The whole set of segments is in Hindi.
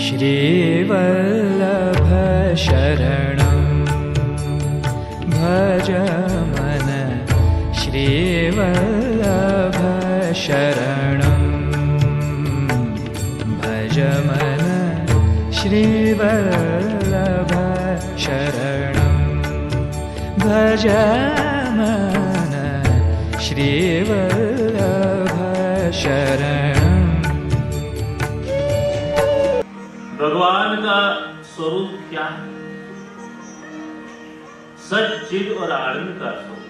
श्रीवल्लभ शरणं भज मन श्रीवल्लभ शरणं भज मन श्रीवल्लभ शरणं भज मन श्रीवल्लभ शरणं। भगवान का स्वरूप क्या है? सच्चिद और आनंद का स्वरूप।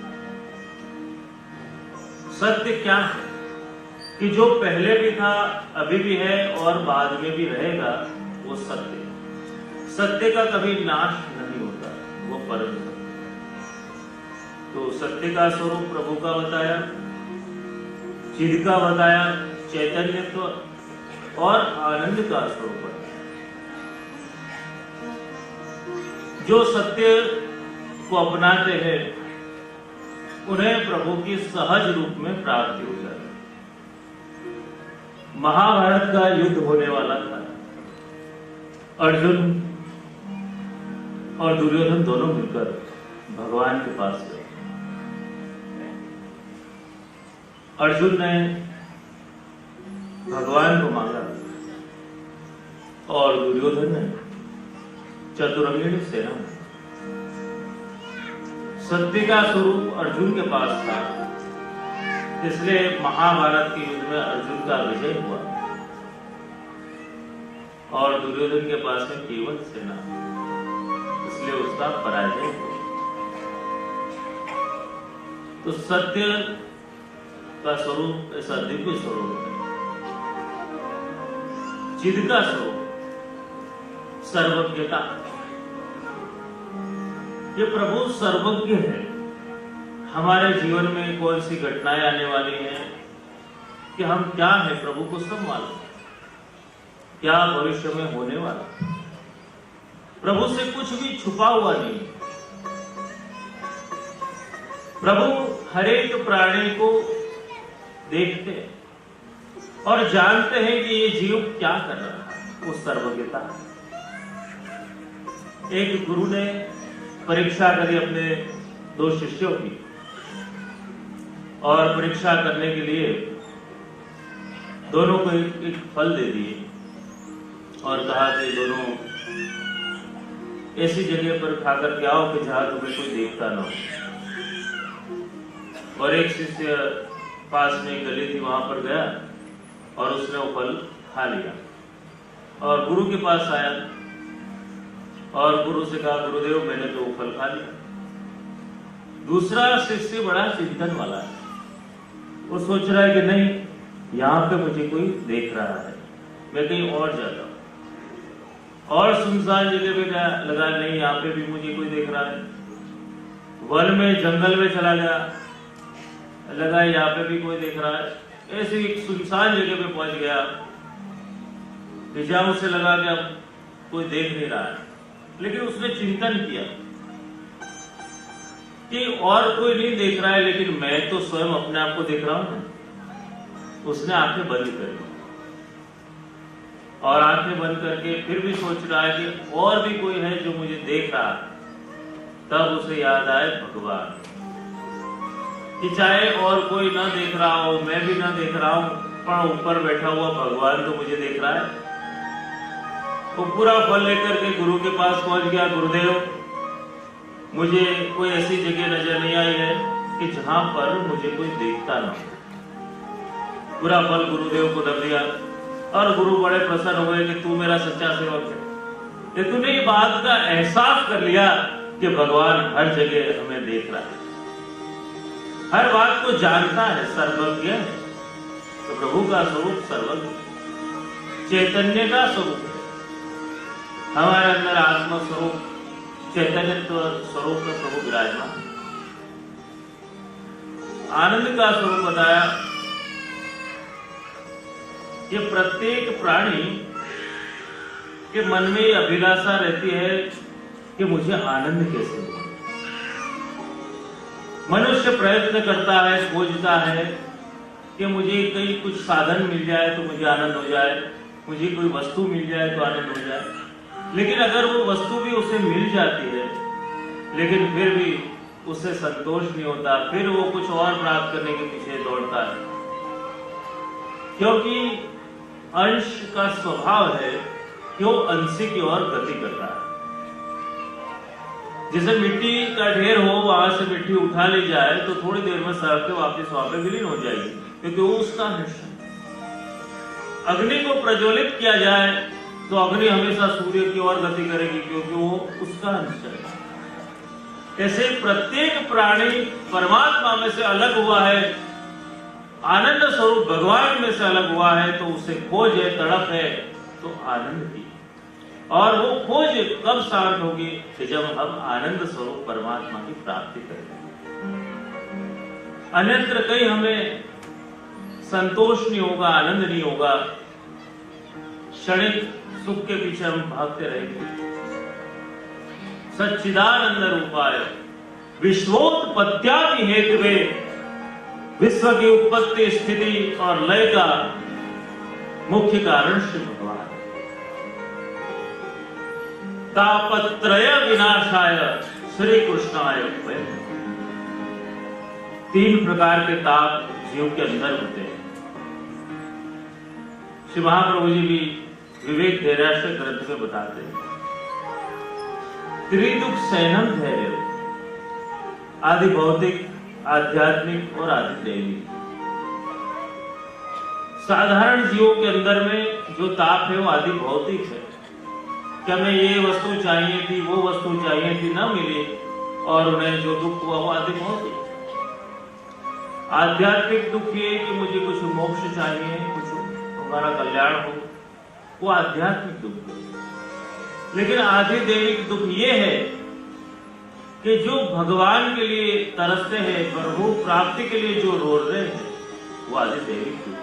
सत्य क्या है? कि जो पहले भी था, अभी भी है और बाद में भी रहेगा, वो सत्य। सत्य का कभी नाश नहीं होता, वो परम सत्य। तो सत्य का स्वरूप प्रभु का बताया, चिद का बताया, चैतन्यत्व और आनंद का स्वरूप बताया। जो सत्य को अपनाते हैं उन्हें प्रभु की सहज रूप में प्राप्ति हो जाती है। महाभारत का युद्ध होने वाला था। अर्जुन और दुर्योधन दोनों मिलकर भगवान के पास गए। अर्जुन ने भगवान को मांगा और दुर्योधन ने चतुरंगिणी सेना। सत्य का स्वरूप अर्जुन के पास था, इसलिए महाभारत के युद्ध में अर्जुन का विजय हुआ और दुर्योधन के पास में केवल सेना, इसलिए उसका पराजय हुआ। तो सत्य का स्वरूप ऐसा दिव्य स्वरूप है। चिद का स्वरूप सर्वज्ञता। ये प्रभु सर्वज्ञ है। हमारे जीवन में कौन सी घटनाएं आने वाली हैं, कि हम क्या है, प्रभु को सब मालूम है। क्या भविष्य में होने वाला, प्रभु से कुछ भी छुपा हुआ नहीं। प्रभु हर एक प्राणी को देखते हैं और जानते हैं कि ये जीव क्या कर रहा है। वो सर्वज्ञता। एक गुरु ने परीक्षा करी अपने दो शिष्यों की, और परीक्षा करने के लिए दोनों को एक फल दे दिए और कहा कि दोनों ऐसी जगह पर खाकर के आओ कि जहां तुम्हें कोई देखता ना हो। और एक शिष्य पास में एक गली थी, वहां पर गया और उसने वो फल खा लिया और गुरु के पास आया और गुरु से कहा, गुरुदेव मैंने तो फल खा लिया। दूसरा शिष्य बड़ा चिंतन वाला है। वो सोच रहा है कि नहीं, यहाँ पे मुझे कोई देख रहा है, मैं कहीं और जाता हूं। और सुनसान जगह पे लगा, नहीं यहाँ पे भी मुझे कोई देख रहा है। वन में जंगल में चला गया, लगा यहाँ पे भी कोई देख रहा है। ऐसे एक सुनसान जगह पे पहुंच गया, जहां उसे लगा कि अब कोई देख नहीं रहा है। लेकिन उसने चिंतन किया कि और कोई नहीं देख रहा है, लेकिन मैं तो स्वयं अपने आप को देख रहा हूं। उसने आंखें बंद कर ली और आंखें बंद करके फिर भी सोच रहा है कि और भी कोई है जो मुझे देख रहा है। तब उसे याद आए भगवान, कि चाहे और कोई ना देख रहा हो, मैं भी ना देख रहा हूं, पर ऊपर बैठा हुआ भगवान तो मुझे देख रहा है। वो पूरा फल लेकर के गुरु के पास पहुंच गया। गुरुदेव, मुझे कोई ऐसी जगह नजर नहीं आई है कि जहां पर मुझे कोई देखता ना हो। पूरा फल गुरुदेव को दे दिया और गुरु बड़े प्रसन्न हुए कि तू मेरा सच्चा सेवक है, कि तूने ये बात का एहसास कर लिया कि भगवान हर जगह हमें देख रहा है, हर बात को जानता है, सर्वज्ञ है। तो प्रभु का स्वरूप सर्वज्ञ, चैतन्य का स्वरूप है। हमारे अंदर आत्मा स्वरूप, चैतन्य स्वरूप में प्रभु विराजमान। आनंद का स्वरूप बताया कि प्रत्येक प्राणी के मन में ये अभिलाषा रहती है कि मुझे आनंद कैसे हो। मनुष्य प्रयत्न करता है, खोजता है कि मुझे कहीं कुछ साधन मिल जाए तो मुझे आनंद हो जाए, मुझे कोई वस्तु मिल जाए तो आनंद हो जाए, लेकिन अगर वो वस्तु भी उसे मिल जाती है लेकिन फिर भी उससे संतोष नहीं होता, फिर वो कुछ और प्राप्त करने के पीछे दौड़ता है, क्योंकि अंश का स्वभाव है कि वो अंशी की ओर गति करता है। जैसे मिट्टी का ढेर हो, वहां से मिट्टी उठा ली जाए तो थोड़ी देर में सड़क के वापस वहां पे विलीन हो जाएगी, क्योंकि वो उसका अंश है। अग्नि को प्रज्वलित किया जाए तो अग्नि हमेशा सूर्य की ओर गति करेगी, क्योंकि वो उसका अंश है। ऐसे प्रत्येक प्राणी परमात्मा में से अलग हुआ है, आनंद स्वरूप भगवान में से अलग हुआ है, तो उसे खोज है, तड़प है तो आनंद की। और वो खोज कब शांत होगी कि जब हम आनंद स्वरूप परमात्मा की प्राप्ति करेंगे। अन्यत्र कहीं हमें संतोष नहीं होगा, आनंद नहीं होगा, क्षणिक सुख के पीछे हम भागते रहेंगे। सच्चिदानंद रूपाय विश्वोत्पत्त्यादि हेतुवे, विश्व की उत्पत्ति स्थिति और लय का मुख्य कारण श्री भगवान। तापत्रय विनाशाय श्री कृष्णाय वयम्। 3 प्रकार के ताप जीव के अंदर होते हैं। श्री महाप्रभु जी भी विवेक धैर्याश्रय ग्रंथ में बताते हैं, त्रिदुख सैनम धैर्य, आदि भौतिक, आध्यात्मिक और आदि दैविक। साधारण जीवों के अंदर में जो ताप है वो आदि भौतिक है, कि हमें ये वस्तु चाहिए थी, वो वस्तु चाहिए थी, न मिली और उन्हें जो दुख हुआ वो आदि भौतिक। आध्यात्मिक दुख ये कि मुझे कुछ मोक्ष चाहिए, कुछ हमारा कल्याण हो, वो आध्यात्मिक दुख है। लेकिन आदि दैविक दुख ये है कि जो भगवान के लिए तरसते हैं, प्रभु प्राप्ति के लिए जो रो रहे हैं, वो आदि दैविक दुख।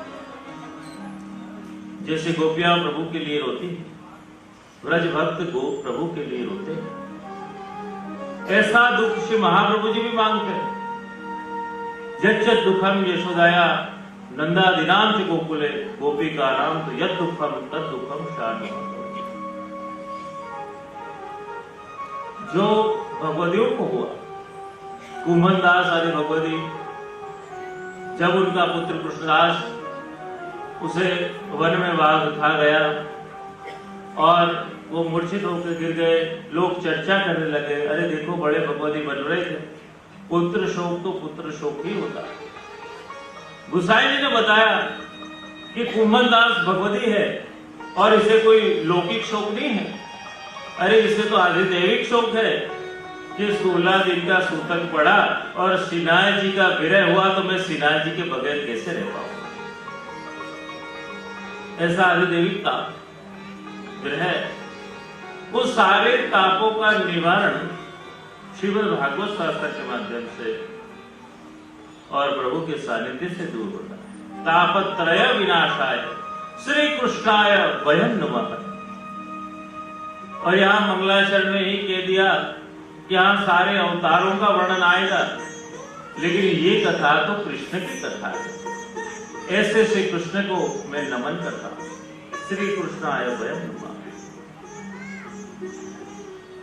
जैसे गोपियां प्रभु के लिए रोती हैं, ब्रज भक्त गो प्रभु के लिए रोते हैं, ऐसा दुख श्री महाप्रभु जी भी मांगते हैं। यच्च दुखम यशोदाया नंदादिनाम च गोकुले गोपिका नाम तो यद दुखम तद दुखम शान्ति। जो भगवदियों को हुआ, कुंभन दास आदि भगवदी, जब उनका पुत्र कृष्णदास उसे वन में बाघ खा गया और वो मूर्छित होकर गिर गए, लोग चर्चा करने लगे, अरे देखो बड़े भगवदी बन रहे थे, पुत्र शोक तो पुत्र शोक ही होता है। गुसाई जी ने बताया कि कुंभन दास भगवदी है और इसे कोई लौकिक शोक नहीं है, अरे इसे तो आदि दैविक शोक है कि 16 दिन का सूतक पड़ा और सिन्हा जी का विरह हुआ, तो मैं सिन्हा जी के बगैर कैसे रह पाऊंगा। ऐसा आदि दैविक ताप विरह। वो सारे तापों का निवारण श्रीमद् भागवत शास्त्र के माध्यम से और प्रभु के सानिध्य से दूर होता है। तापत्रय विनाशाय श्री कृष्णाय वयम् नमः। और यहाँ मंगलाचरण में ही कह दिया कि यहाँ सारे अवतारों का वर्णन आएगा, लेकिन ये कथा तो कृष्ण की कथा है। ऐसे श्री कृष्ण को मैं नमन करता हूँ। श्री कृष्णाय वयम् नमः।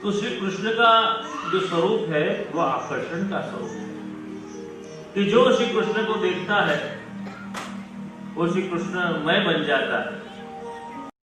तो श्री कृष्ण का जो स्वरूप है वो आकर्षण का स्वरूप है, कि जो श्री कृष्ण को देखता है वो श्री कृष्ण मय बन जाता है।